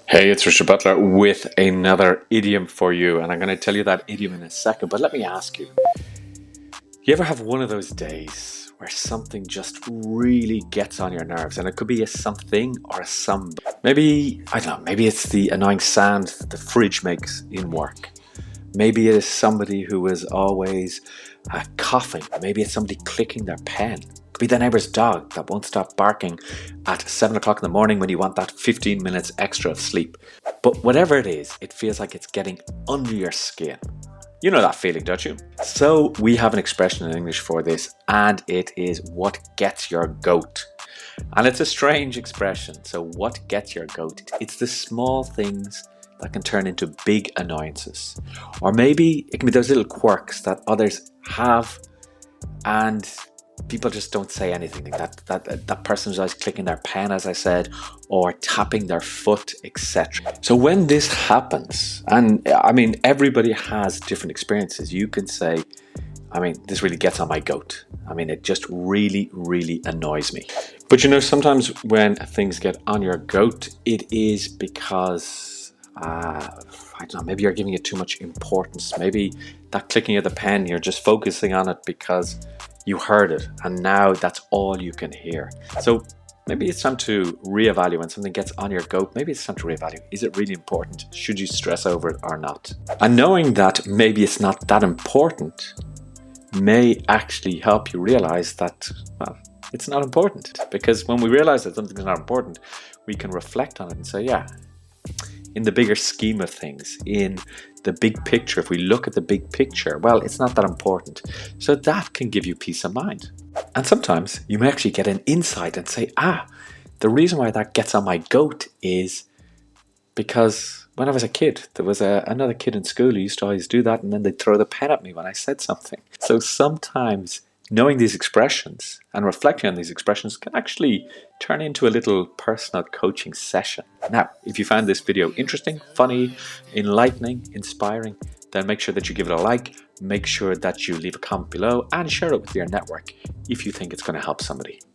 Hey, it's Richard Butler with another idiom for you, and I'm going to tell you that idiom in a second. But let me ask you, you ever have one of those days where something just really gets on your nerves? And it could be a something or a some. Maybe, I don't know, maybe it's the annoying sound that the fridge makes in work. Maybe it is somebody who is always coughing. Maybe it's somebody clicking their pen. It could be the neighbor's dog that won't stop barking at 7 o'clock in the morning when you want that 15 minutes extra of sleep. But whatever it is, it feels like it's getting under your skin. You know that feeling, don't you? So we have an expression in English for this, and it is what gets your goat. And it's a strange expression. So what gets your goat? It's the small things that can turn into big annoyances. Or maybe it can be those little quirks that others have and people just don't say anything. That person is always clicking their pen, as I said, or tapping their foot, etc. So when this happens, and I mean, everybody has different experiences. You can say, I mean, this really gets on my goat. I mean, it just really, really annoys me. But you know, sometimes when things get on your goat, it is because I don't know, maybe you're giving it too much importance. Maybe that clicking of the pen, you're just focusing on it because you heard it and now that's all you can hear. So maybe it's time to reevaluate when something gets on your goat. Maybe it's time to reevaluate. Is it really important? Should you stress over it or not? And knowing that maybe it's not that important may actually help you realize that, well, it's not important. Because when we realize that something is not important, we can reflect on it and say, yeah, in the bigger scheme of things, in the big picture, if we look at the big picture, well, it's not that important. So that can give you peace of mind. And sometimes you may actually get an insight and say, the reason why that gets on my goat is because when I was a kid, there was another kid in school who used to always do that, and then they'd throw the pen at me when I said something. So sometimes knowing these expressions and reflecting on these expressions can actually turn into a little personal coaching session. Now, if you found this video interesting, funny, enlightening, inspiring, then make sure that you give it a like, make sure that you leave a comment below and share it with your network if you think it's going to help somebody.